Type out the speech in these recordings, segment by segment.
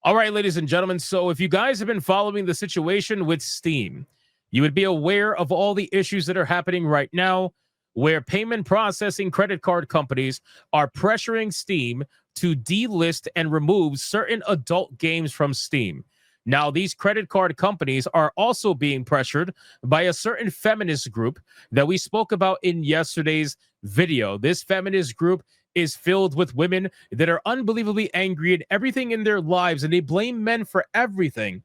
All right, ladies and gentlemen. So if you guys have been following the situation with Steam, you would be aware of all the issues that are happening right now where payment processing credit card companies are pressuring Steam to delist and remove certain adult games from Steam. Now, these credit card companies are also being pressured by a certain feminist group that we spoke about in yesterday's video. This feminist group is filled with women that are unbelievably angry at everything in their lives, and they blame men for everything.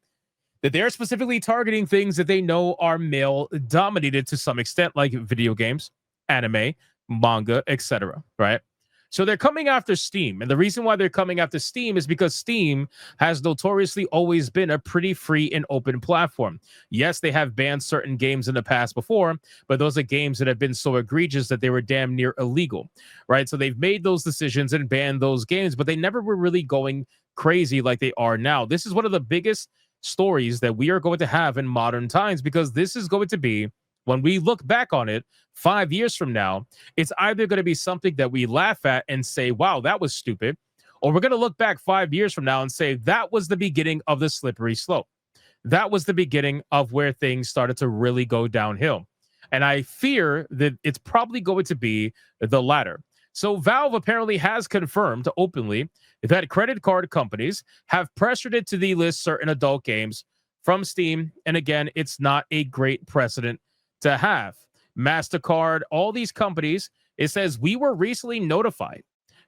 That they're specifically targeting things that they know are male dominated to some extent, like video games, anime, manga, etc. Right? So they're coming after Steam. And the reason why they're coming after Steam is because Steam has notoriously always been a pretty free and open platform. Yes, they have banned certain games in the past before, but those are games that have been so egregious that they were damn near illegal, right? So they've made those decisions and banned those games, but they never were really going crazy like they are now. This is one of the biggest stories that we are going to have in modern times, because this is going to be, when we look back on it 5 years from now, it's either going to be something that we laugh at and say, wow, that was stupid, or we're going to look back 5 years from now and say that was the beginning of the slippery slope. That was the beginning of where things started to really go downhill. And I fear that it's probably going to be the latter. So Valve apparently has confirmed openly that credit card companies have pressured it to delist certain adult games from Steam. And again, it's not a great precedent to have. MasterCard, all these companies, it says, we were recently notified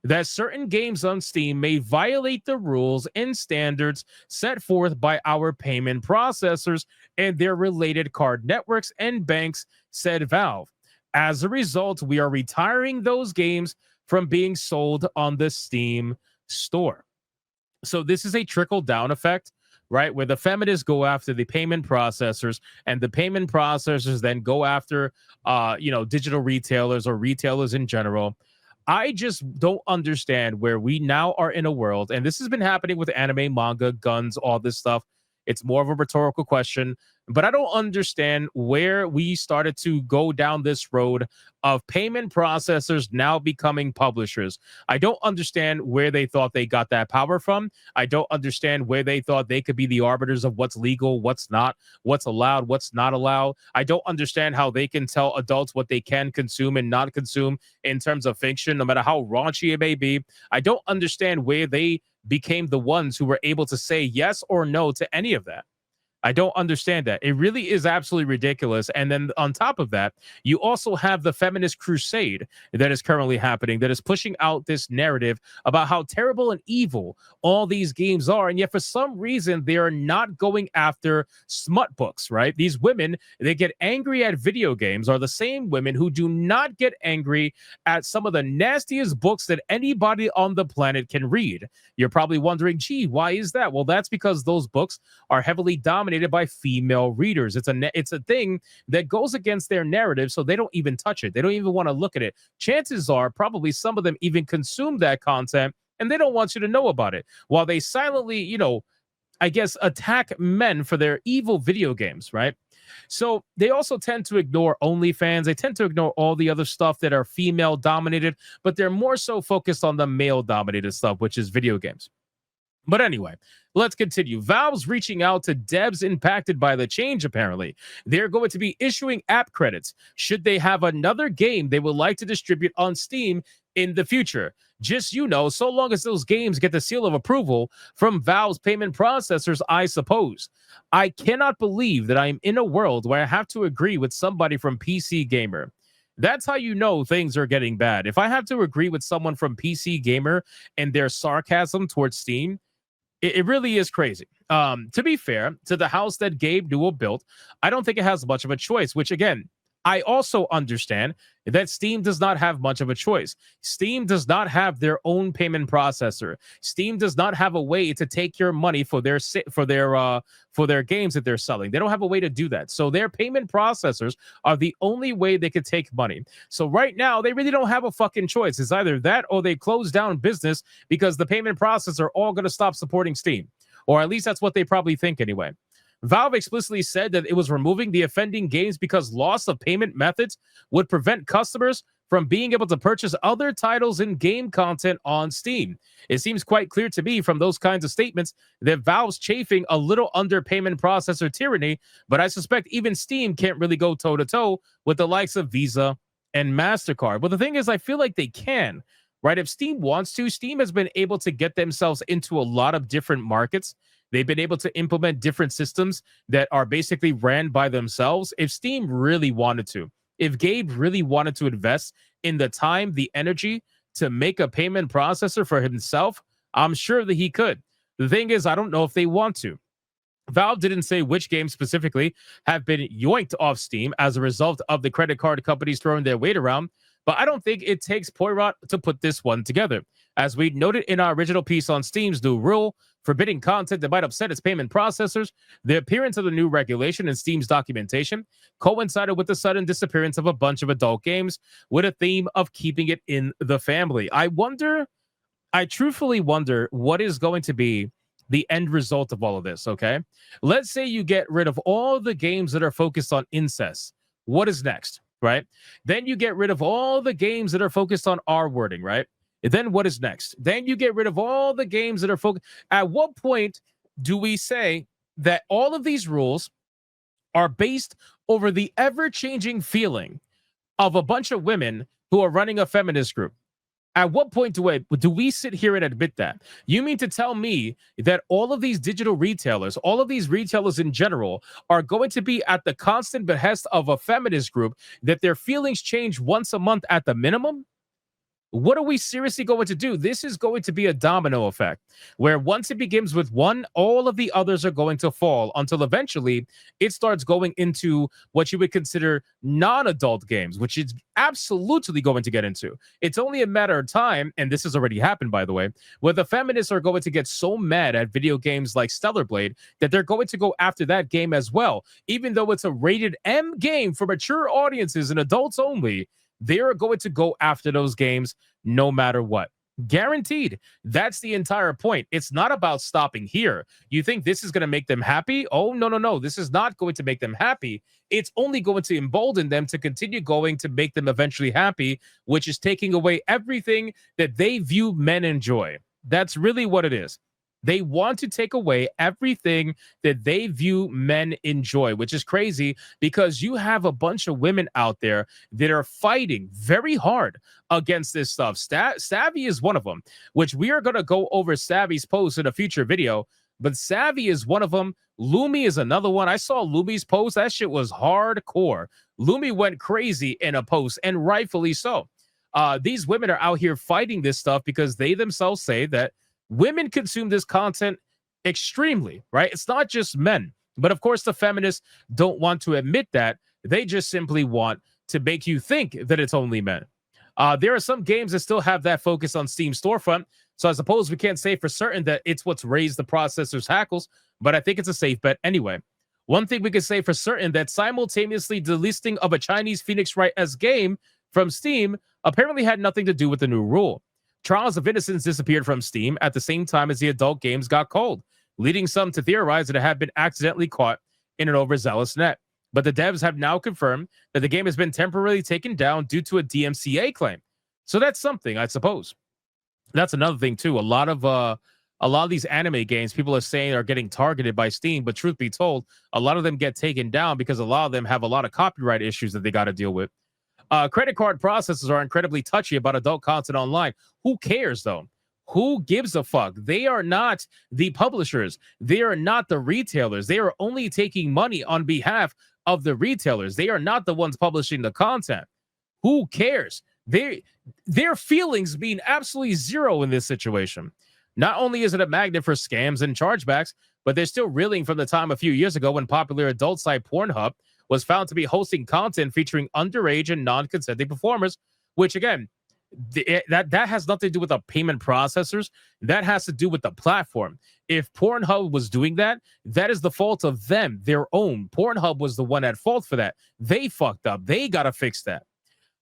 that certain games on Steam may violate the rules and standards set forth by our payment processors and their related card networks and banks, said Valve. As a result, we are retiring those games from being sold on the Steam store. So this is a trickle-down effect, right, where the feminists go after the payment processors, and the payment processors then go after, digital retailers or retailers in general. I just don't understand where we now are in a world, and this has been happening with anime, manga, guns, all this stuff. It's more of a rhetorical question, but I don't understand where we started to go down this road of payment processors now becoming publishers. I don't understand where they thought they got that power from. I don't understand where they thought they could be the arbiters of what's legal, what's not, what's allowed, what's not allowed. I don't understand how they can tell adults what they can consume and not consume in terms of fiction, no matter how raunchy it may be. I don't understand where they became the ones who were able to say yes or no to any of that. I don't understand that. It really is absolutely ridiculous. And then on top of that, you also have the feminist crusade that is currently happening, that is pushing out this narrative about how terrible and evil all these games are. And yet for some reason, they are not going after smut books, right? These women, they get angry at video games, are the same women who do not get angry at some of the nastiest books that anybody on the planet can read. You're probably wondering, gee, why is that? Well, that's because those books are heavily dominated by female readers. It's a thing that goes against their narrative, so they don't even touch it. They don't even want to look at it. Chances are probably some of them even consume that content, and they don't want you to know about it, while they silently, I guess, attack men for their evil video games, right? So they also tend to ignore OnlyFans. They tend to ignore all the other stuff that are female dominated, but they're more so focused on the male dominated stuff, which is video games. But anyway, let's continue. Valve's reaching out to devs impacted by the change, apparently. They're going to be issuing app credits should they have another game they would like to distribute on Steam in the future. Just, so long as those games get the seal of approval from Valve's payment processors, I suppose. I cannot believe that I'm in a world where I have to agree with somebody from PC Gamer. That's how you know things are getting bad. If I have to agree with someone from PC Gamer and their sarcasm towards Steam, it really is crazy. To be fair, to the house that Gabe Newell built, I don't think it has much of a choice, which again, I also understand that Steam does not have much of a choice. Steam does not have their own payment processor. Steam does not have a way to take your money for their games that they're selling. They don't have a way to do that. So their payment processors are the only way they could take money. So right now, they really don't have a fucking choice. It's either that or they close down business because the payment processors are all going to stop supporting Steam. Or at least that's what they probably think anyway. Valve explicitly said that it was removing the offending games because loss of payment methods would prevent customers from being able to purchase other titles and game content on Steam. It seems quite clear to me from those kinds of statements that Valve's chafing a little under payment processor tyranny, but I suspect even Steam can't really go toe to toe with the likes of Visa and MasterCard. But the thing is, I feel like they can, right? If Steam wants to, Steam has been able to get themselves into a lot of different markets. They've been able to implement different systems that are basically ran by themselves. If Steam really wanted to, if Gabe really wanted to invest in the time, the energy to make a payment processor for himself, I'm sure that he could. The thing is, I don't know if they want to. Valve didn't say which games specifically have been yoinked off Steam as a result of the credit card companies throwing their weight around, but I don't think it takes Poirot to put this one together. As we noted in our original piece on Steam's new rule forbidding content that might upset its payment processors, the appearance of the new regulation in Steam's documentation coincided with the sudden disappearance of a bunch of adult games with a theme of keeping it in the family. I truthfully wonder what is going to be the end result of all of this, okay? Let's say you get rid of all the games that are focused on incest. What is next, right? Then you get rid of all the games that are focused on R-wording, right? And then what is next? Then you get rid of all the games that are focused. At what point do we say that all of these rules are based over the ever-changing feeling of a bunch of women who are running a feminist group? At what point do we sit here and admit that? You mean to tell me that all of these digital retailers, all of these retailers in general, are going to be at the constant behest of a feminist group, that their feelings change once a month at the minimum? What are we seriously going to do? This is going to be a domino effect where once it begins with one, all of the others are going to fall until eventually it starts going into what you would consider non-adult games, which is absolutely going to get into. It's only a matter of time, and this has already happened, by the way, where the feminists are going to get so mad at video games like Stellar Blade that they're going to go after that game as well. Even though it's a rated M game for mature audiences and adults only, they're going to go after those games no matter what. Guaranteed. That's the entire point. It's not about stopping here. You think this is going to make them happy? Oh, no. This is not going to make them happy. It's only going to embolden them to continue going to make them eventually happy, which is taking away everything that they view men enjoy. That's really what it is. They want to take away everything that they view men enjoy, which is crazy because you have a bunch of women out there that are fighting very hard against this stuff. Savvy is one of them, which we are going to go over Savvy's post in a future video, but Savvy is one of them. Lumi is another one. I saw Lumi's post. That shit was hardcore. Lumi went crazy in a post, and rightfully so. These women are out here fighting this stuff because they themselves say that women consume this content extremely, right? It's not just men. But of course, the feminists don't want to admit that. They just simply want to make you think that it's only men. There are some games that still have that focus on Steam storefront. So I suppose we can't say for certain that it's what's raised the processor's hackles, but I think it's a safe bet anyway. One thing we can say for certain that simultaneously delisting of a Chinese Phoenix Wright S game from Steam apparently had nothing to do with the new rule. Trials of Innocence disappeared from Steam at the same time as the adult games got cold, leading some to theorize that it had been accidentally caught in an overzealous net. But the devs have now confirmed that the game has been temporarily taken down due to a DMCA claim. So that's something, I suppose. That's another thing too. A lot of these anime games, people are saying are getting targeted by Steam, but truth be told, a lot of them get taken down because a lot of them have a lot of copyright issues that they got to deal with. Credit card processors are incredibly touchy about adult content online. Who cares, though? Who gives a fuck? They are not the publishers. They are not the retailers. They are only taking money on behalf of the retailers. They are not the ones publishing the content. Who cares? Their feelings mean absolutely zero in this situation. Not only is it a magnet for scams and chargebacks, but they're still reeling from the time a few years ago when popular adult site Pornhub was found to be hosting content featuring underage and non-consenting performers, which again, that has nothing to do with the payment processors. That has to do with the platform. If Pornhub was doing that, that is the fault of them, their own. Pornhub was the one at fault for that. They fucked up. They got to fix that.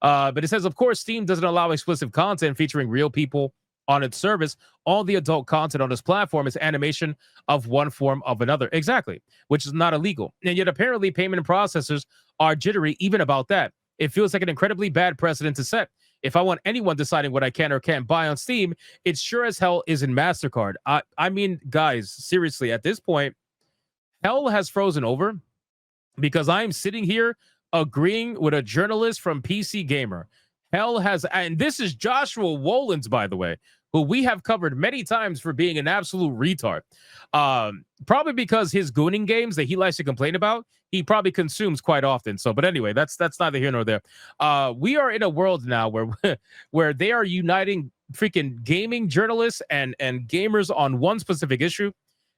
But it says, of course, Steam doesn't allow explicit content featuring real people on its service. All the adult content on this platform is animation of one form of another. Exactly, which is not illegal. And yet apparently payment processors are jittery even about that. It feels like an incredibly bad precedent to set. If I want anyone deciding what I can or can't buy on Steam, it sure as hell isn't MasterCard. I mean, guys, seriously, at this point, hell has frozen over because I'm sitting here agreeing with a journalist from PC Gamer. Hell has, and this is Joshua Wolins, by the way, who we have covered many times for being an absolute retard. Probably because his gooning games that he likes to complain about, he probably consumes quite often. So, but anyway, that's neither here nor there. We are in a world now where where they are uniting freaking gaming journalists and gamers on one specific issue,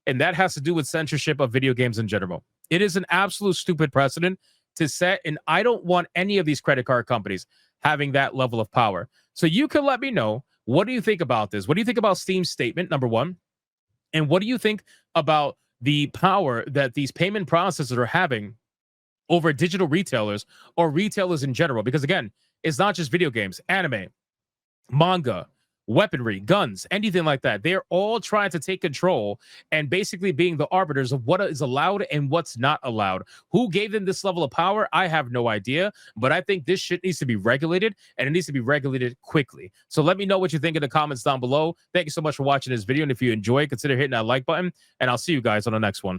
and that has to do with censorship of video games in general. It is an absolute stupid precedent to set, and I don't want any of these credit card companies having that level of power. So you can let me know, what do you think about this? What do you think about Steam's statement, number one? And what do you think about the power that these payment processors are having over digital retailers or retailers in general? Because again, it's not just video games, anime, manga, weaponry, guns, anything like that. They're all trying to take control and basically being the arbiters of what is allowed and what's not allowed. Who gave them this level of power? I have no idea, but I think this shit needs to be regulated, and it needs to be regulated quickly. So let me know what you think in the comments down below. Thank you so much for watching this video, and if you enjoy, consider hitting that like button, and I'll see you guys on the next one.